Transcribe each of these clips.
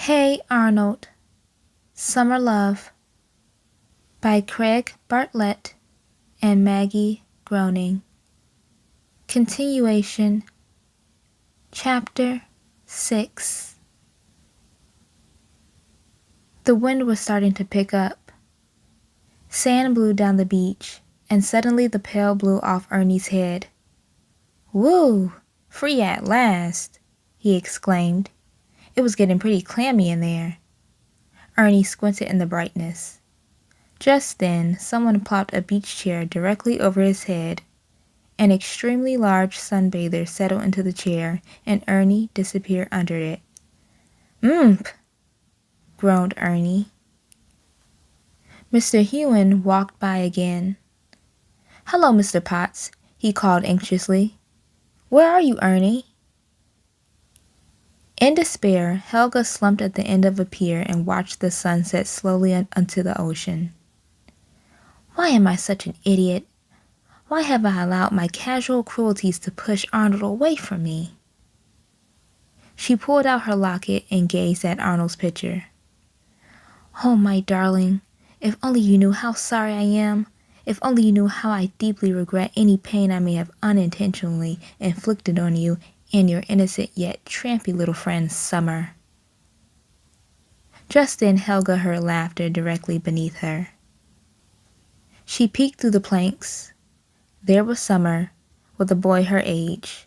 Hey Arnold, Summer Love by Craig Bartlett and Maggie Groening. Continuation, Chapter 6. The wind was starting to pick up. Sand blew down the beach, and suddenly the pail blew off Ernie's head. "Woo! Free at last!" he exclaimed. It was getting pretty clammy in there. Ernie squinted in the brightness. Just then, someone plopped a beach chair directly over his head. An extremely large sunbather settled into the chair, and Ernie disappeared under it. "Mmph!" groaned Ernie. Mr. Hewen walked by again. "Hello, Mr. Potts," he called anxiously. "Where are you, Ernie?" In despair, Helga slumped at the end of a pier and watched the sun set slowly onto the ocean. "Why am I such an idiot? Why have I allowed my casual cruelties to push Arnold away from me?" She pulled out her locket and gazed at Arnold's picture. "Oh, my darling, if only you knew how sorry I am. If only you knew how I deeply regret any pain I may have unintentionally inflicted on you and your innocent yet trampy little friend, Summer." Just then Helga heard laughter directly beneath her. She peeked through the planks. There was Summer, with a boy her age.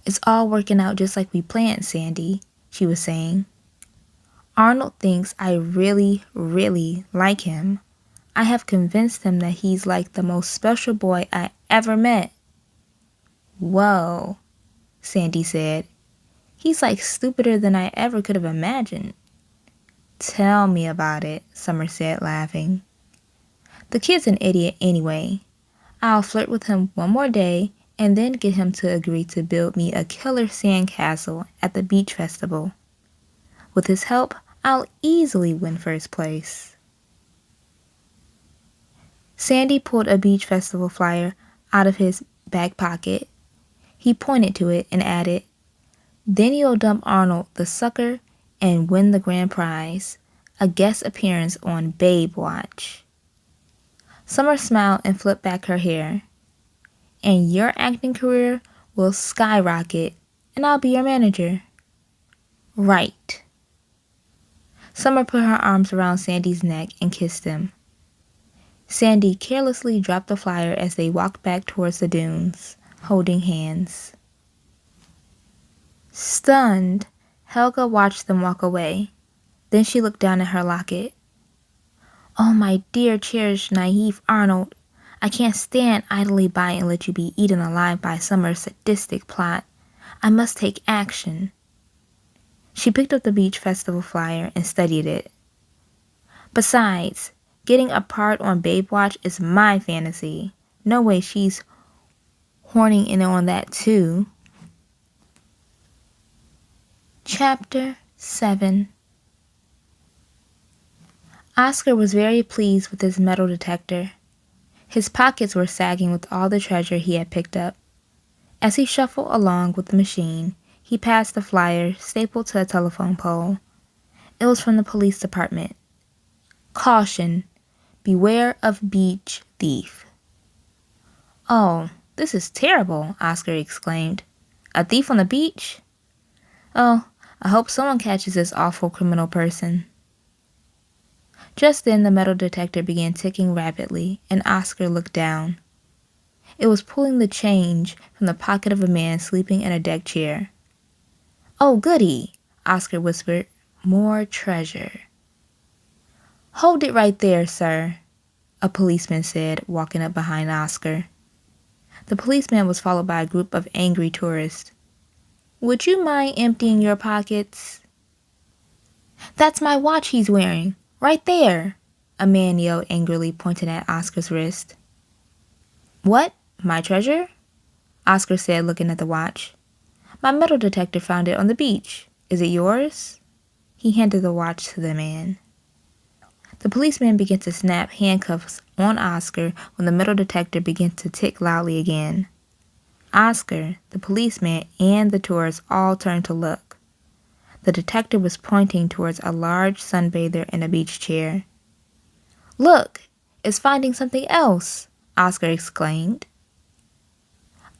"It's all working out just like we planned, Sandy," she was saying. "Arnold thinks I really, really like him. I have convinced him that he's like the most special boy I ever met." "Whoa," Sandy said. "He's like stupider than I ever could have imagined." "Tell me about it," Summer said, laughing. "The kid's an idiot anyway. I'll flirt with him one more day and then get him to agree to build me a killer sand castle at the beach festival. With his help, I'll easily win first place." Sandy pulled a beach festival flyer out of his back pocket. He pointed to it and added, "Then you'll dump Arnold, the sucker, and win the grand prize, a guest appearance on Babe Watch." Summer smiled and flipped back her hair. "And your acting career will skyrocket, and I'll be your manager." "Right." Summer put her arms around Sandy's neck and kissed him. Sandy carelessly dropped the flyer as they walked back towards the dunes, holding hands. Stunned, Helga watched them walk away. Then she looked down at her locket. "Oh, my dear, cherished, naive Arnold, I can't stand idly by and let you be eaten alive by Summer's sadistic plot. I must take action." She picked up the beach festival flyer and studied it. "Besides, getting a part on Babe Watch is my fantasy. No way she's horning in on that too." Chapter 7. Oscar was very pleased with his metal detector. His pockets were sagging with all the treasure he had picked up. As he shuffled along with the machine, he passed the flyer stapled to a telephone pole. It was from the police department. "Caution. Beware of beach thief." "Oh, this is terrible," Oscar exclaimed. "A thief on the beach? Oh, I hope someone catches this awful criminal person." Just then the metal detector began ticking rapidly, and Oscar looked down. It was pulling the change from the pocket of a man sleeping in a deck chair. "Oh, goody," Oscar whispered. "More treasure." "Hold it right there, sir," a policeman said, walking up behind Oscar. The policeman was followed by a group of angry tourists. "Would you mind emptying your pockets?" "That's my watch he's wearing, right there," a man yelled angrily, pointing at Oscar's wrist. "What? My treasure?" Oscar said, looking at the watch. "My metal detector found it on the beach. Is it yours?" He handed the watch to the man. The policeman began to snap handcuffs on Oscar when the metal detector began to tick loudly again. Oscar, the policeman, and the tourists all turned to look. The detective was pointing towards a large sunbather in a beach chair. "Look, it's finding something else," Oscar exclaimed.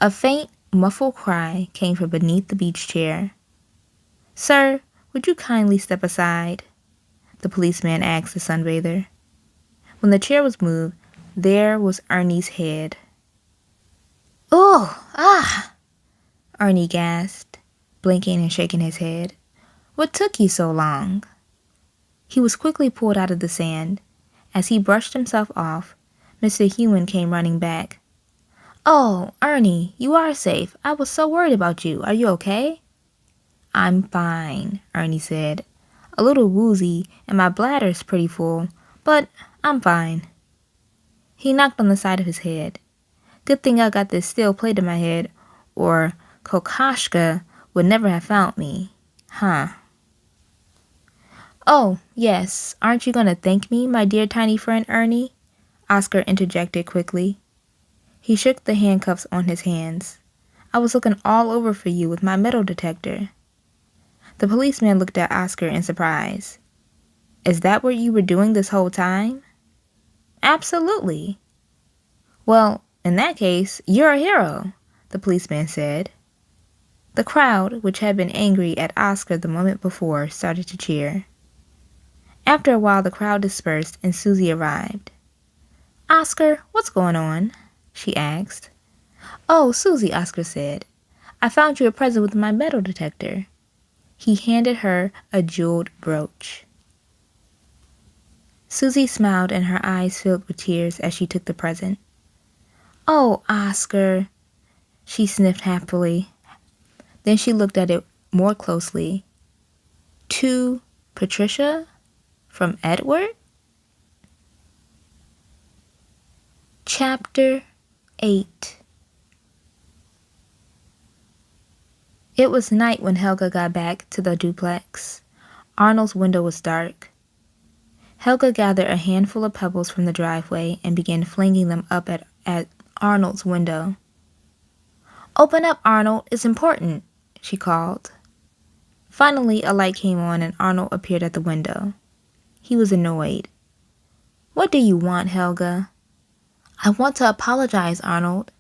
A faint, muffled cry came from beneath the beach chair. "Sir, would you kindly step aside?" the policeman asked the sunbather. When the chair was moved, there was Ernie's head. "Oh, ah!" Ernie gasped, blinking and shaking his head. "What took you so long?" He was quickly pulled out of the sand. As he brushed himself off, Mr. Hewan came running back. "Oh, Ernie, you are safe. I was so worried about you. Are you okay?" "I'm fine," Ernie said. "A little woozy, and my bladder's pretty full, but I'm fine." He knocked on the side of his head. "Good thing I got this steel plate in my head, or Kokoschka would never have found me. Huh." "Oh, yes, aren't you going to thank me, my dear tiny friend Ernie?" Oscar interjected quickly. He shook the handcuffs on his hands. "I was looking all over for you with my metal detector." The policeman looked at Oscar in surprise. "Is that what you were doing this whole time?" "Absolutely." "Well, in that case, you're a hero," the policeman said. The crowd, which had been angry at Oscar the moment before, started to cheer. After a while, the crowd dispersed and Susie arrived. "Oscar, what's going on?" she asked. "Oh, Susie," Oscar said, "I found you a present with my metal detector." He handed her a jeweled brooch. Susie smiled and her eyes filled with tears as she took the present. "Oh, Oscar," she sniffed happily. Then she looked at it more closely. "To Patricia? From Edward?" Chapter 8. It was night when Helga got back to the duplex. Arnold's window was dark. Helga gathered a handful of pebbles from the driveway and began flinging them up at Arnold's window. "Open up, Arnold, it's important," she called. Finally, a light came on and Arnold appeared at the window. He was annoyed. "What do you want, Helga?" "I want to apologize, Arnold.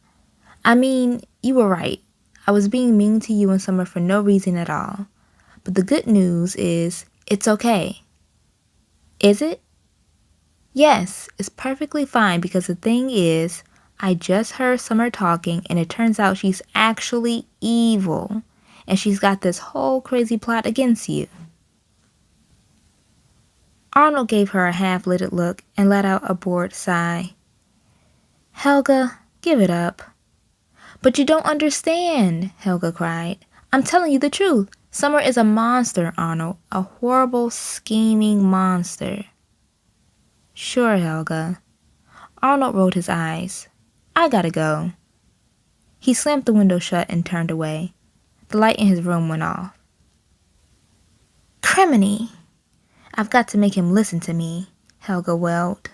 I mean, you were right. I was being mean to you and Summer for no reason at all. But the good news is, it's okay." "Is it?" "Yes, it's perfectly fine because the thing is, I just heard Summer talking and it turns out she's actually evil. And she's got this whole crazy plot against you." Arnold gave her a half-lidded look and let out a bored sigh. "Helga, give it up." "But you don't understand," Helga cried. "I'm telling you the truth. Summer is a monster, Arnold. A horrible, scheming monster." "Sure, Helga." Arnold rolled his eyes. "I gotta go." He slammed the window shut and turned away. The light in his room went off. "Criminy! I've got to make him listen to me," Helga wailed.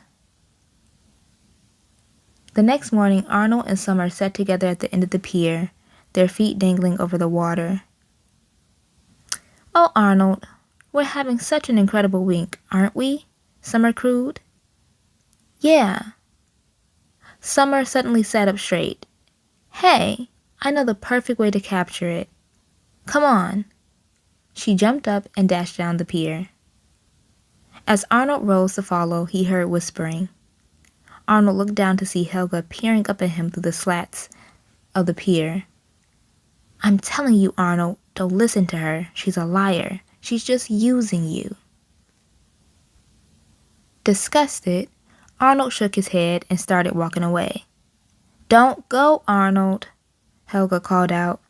The next morning, Arnold and Summer sat together at the end of the pier, their feet dangling over the water. "Oh, Arnold, we're having such an incredible week, aren't we?" Summer cooed. "Yeah." Summer suddenly sat up straight. "Hey, I know the perfect way to capture it. Come on." She jumped up and dashed down the pier. As Arnold rose to follow, he heard whispering. Arnold looked down to see Helga peering up at him through the slats of the pier. "I'm telling you, Arnold, don't listen to her. She's a liar. She's just using you." Disgusted, Arnold shook his head and started walking away. "Don't go, Arnold," Helga called out.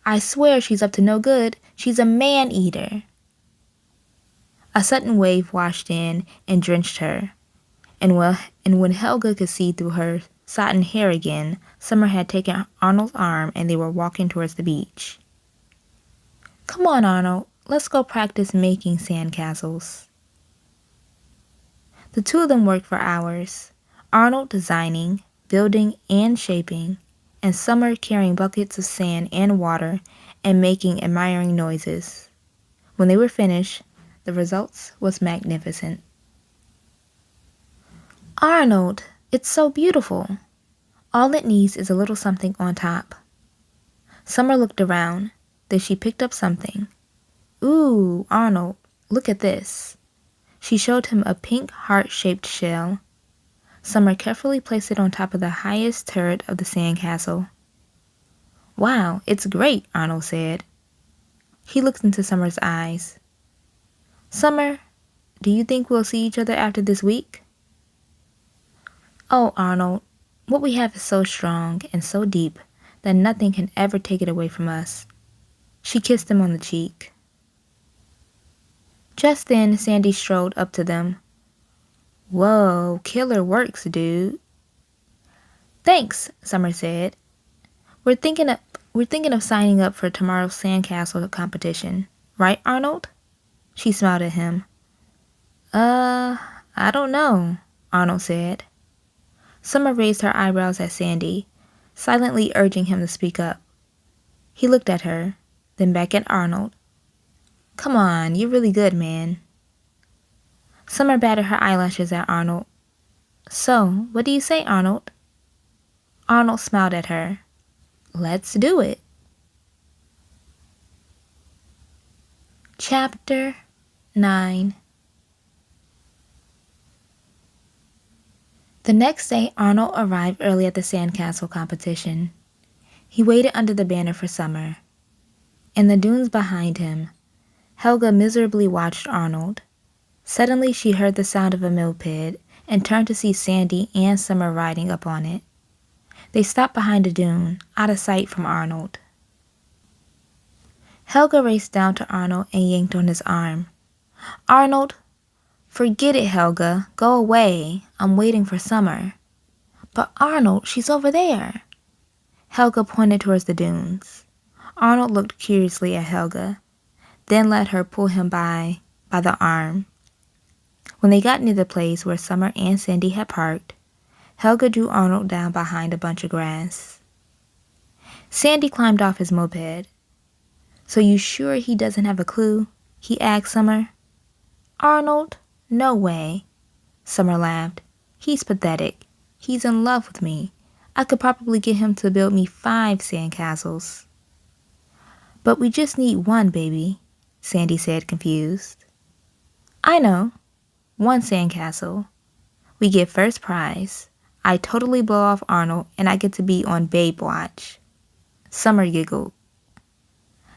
"I swear she's up to no good. She's a man-eater." A sudden wave washed in and drenched her. And when Helga could see through her satin hair again, Summer had taken Arnold's arm and they were walking towards the beach. "Come on, Arnold, let's go practice making sandcastles." The two of them worked for hours, Arnold designing, building, and shaping, and Summer carrying buckets of sand and water and making admiring noises. When they were finished, the results was magnificent. Arnold, it's so beautiful. All it needs is a little something on top. Summer looked around. Then she picked up something. Ooh, Arnold, look at this. She showed him a pink heart-shaped shell. Summer carefully placed it on top of the highest turret of the sandcastle. Wow, it's great, Arnold said. He looked into Summer's eyes. Summer, do you think we'll see each other after this week? Oh, Arnold, what we have is so strong and so deep that nothing can ever take it away from us. She kissed him on the cheek. Just then, Sandy strode up to them. Whoa, killer works, dude. Thanks, Summer said. We're thinking of signing up for tomorrow's sandcastle competition. Right, Arnold? She smiled at him. I don't know, Arnold said. Summer raised her eyebrows at Sandy, silently urging him to speak up. He looked at her, then back at Arnold. Come on, you're really good, man. Summer batted her eyelashes at Arnold. So, what do you say, Arnold? Arnold smiled at her. Let's do it. Chapter 9. The next day, Arnold arrived early at the sandcastle competition. He waited under the banner for Summer. In the dunes behind him, Helga miserably watched Arnold. Suddenly, she heard the sound of a moped and turned to see Sandy and Summer riding up on it. They stopped behind a dune, out of sight from Arnold. Helga raced down to Arnold and yanked on his arm. Arnold! Forget it, Helga. Go away. I'm waiting for Summer. But Arnold, she's over there. Helga pointed towards the dunes. Arnold looked curiously at Helga, then let her pull him by the arm. When they got near the place where Summer and Sandy had parked, Helga drew Arnold down behind a bunch of grass. Sandy climbed off his moped. So you sure he doesn't have a clue? He asked Summer. Arnold? No way. Summer laughed. He's pathetic. He's in love with me. I could probably get him to build me 5 sandcastles. But we just need 1, baby, Sandy said, confused. I know. 1 sandcastle. We get first prize. I totally blow off Arnold and I get to be on Babe Watch. Summer giggled.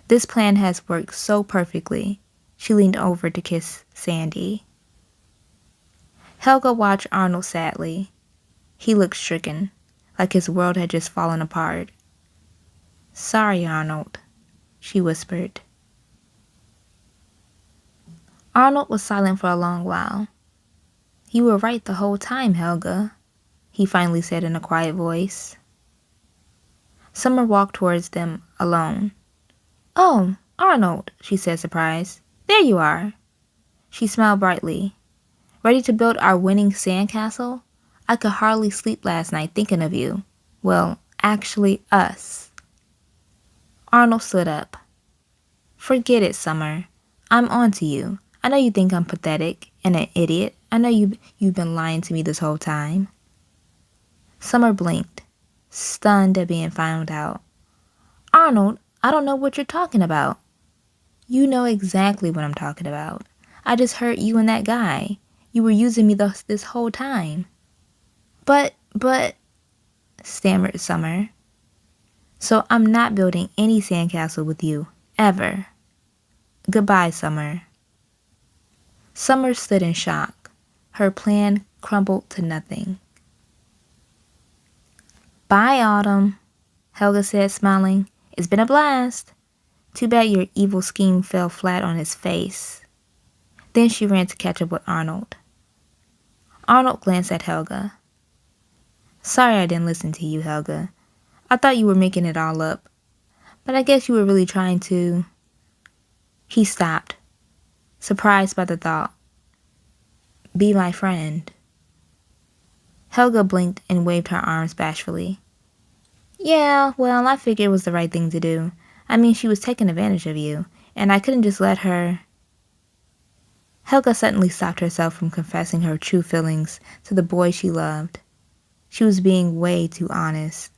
This plan has worked so perfectly. She leaned over to kiss Sandy. Helga watched Arnold sadly. He looked stricken, like his world had just fallen apart. Sorry, Arnold, she whispered. Arnold was silent for a long while. You were right the whole time, Helga, he finally said in a quiet voice. Summer walked towards them alone. Oh, Arnold, she said, surprised. There you are. She smiled brightly. Ready to build our winning sandcastle? I could hardly sleep last night thinking of you. Well, actually, us. Arnold stood up. Forget it, Summer. I'm on to you. I know you think I'm pathetic and an idiot. I know you've been lying to me this whole time. Summer blinked, stunned at being found out. Arnold, I don't know what you're talking about. You know exactly what I'm talking about. I just heard you and that guy. You were using me this whole time. But, stammered Summer. So I'm not building any sandcastle with you, ever. Goodbye, Summer. Summer stood in shock. Her plan crumbled to nothing. Bye, Autumn, Helga said, smiling. It's been a blast. Too bad your evil scheme fell flat on his face. Then she ran to catch up with Arnold. Arnold glanced at Helga. Sorry I didn't listen to you, Helga. I thought you were making it all up. But I guess you were really trying to... He stopped, surprised by the thought. Be my friend. Helga blinked and waved her arms bashfully. Yeah, well, I figured it was the right thing to do. I mean, she was taking advantage of you, and I couldn't just let her... Helga suddenly stopped herself from confessing her true feelings to the boy she loved. She was being way too honest.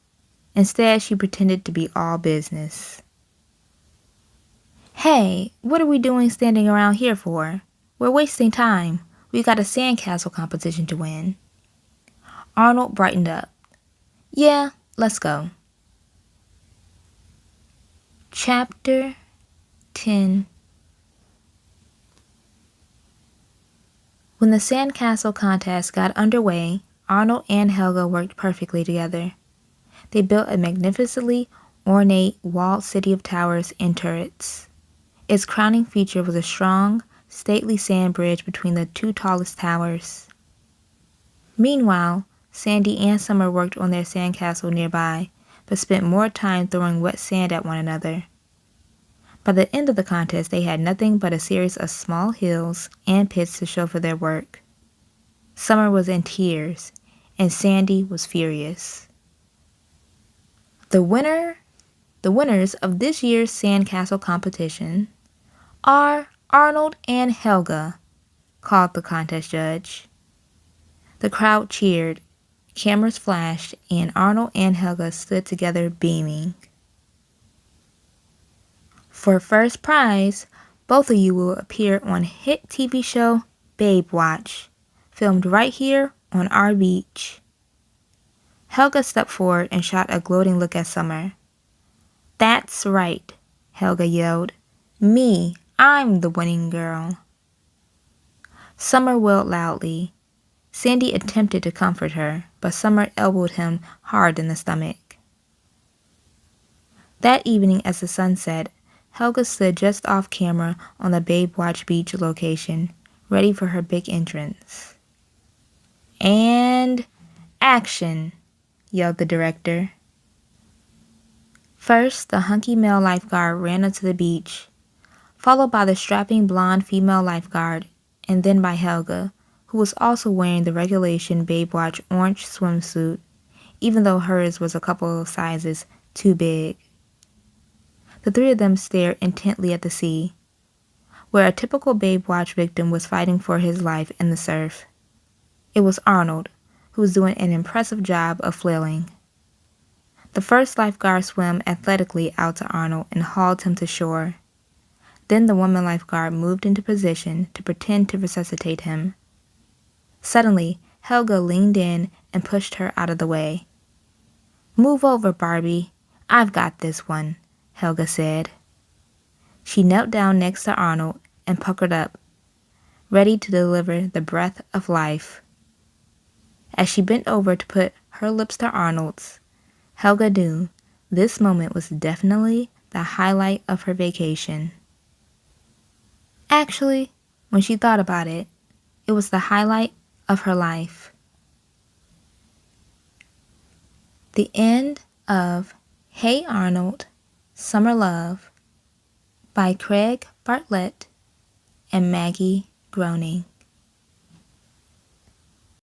Instead, she pretended to be all business. Hey, what are we doing standing around here for? We're wasting time. We got a sandcastle competition to win. Arnold brightened up. Yeah, let's go. Chapter 10. When the sandcastle contest got underway, Arnold and Helga worked perfectly together. They built a magnificently ornate walled city of towers and turrets. Its crowning feature was a strong, stately sand bridge between the two tallest towers. Meanwhile, Sandy and Summer worked on their sandcastle nearby, but spent more time throwing wet sand at one another. By the end of the contest, they had nothing but a series of small hills and pits to show for their work. Summer was in tears, and Sandy was furious. The winners of this year's sandcastle competition are Arnold and Helga, called the contest judge. The crowd cheered, cameras flashed, and Arnold and Helga stood together beaming. For first prize, both of you will appear on hit TV show Babe Watch, filmed right here on our beach. Helga stepped forward and shot a gloating look at Summer. That's right, Helga yelled. Me, I'm the winning girl. Summer wailed loudly. Sandy attempted to comfort her, but Summer elbowed him hard in the stomach. That evening as the sun set, Helga stood just off camera on the Babe Watch Beach location, ready for her big entrance. And action, yelled the director. First, the hunky male lifeguard ran onto the beach, followed by the strapping blonde female lifeguard, and then by Helga, who was also wearing the regulation Babe Watch orange swimsuit, even though hers was a couple of sizes too big. The three of them stared intently at the sea, where a typical Babe Watch victim was fighting for his life in the surf. It was Arnold, who was doing an impressive job of flailing. The first lifeguard swam athletically out to Arnold and hauled him to shore. Then the woman lifeguard moved into position to pretend to resuscitate him. Suddenly, Helga leaned in and pushed her out of the way. Move over, Barbie. I've got this one, Helga said. She knelt down next to Arnold and puckered up, ready to deliver the breath of life. As she bent over to put her lips to Arnold's, Helga knew this moment was definitely the highlight of her vacation. Actually, when she thought about it, it was the highlight of her life. The end of Hey Arnold, Summer Love by Craig Bartlett and Maggie Groening.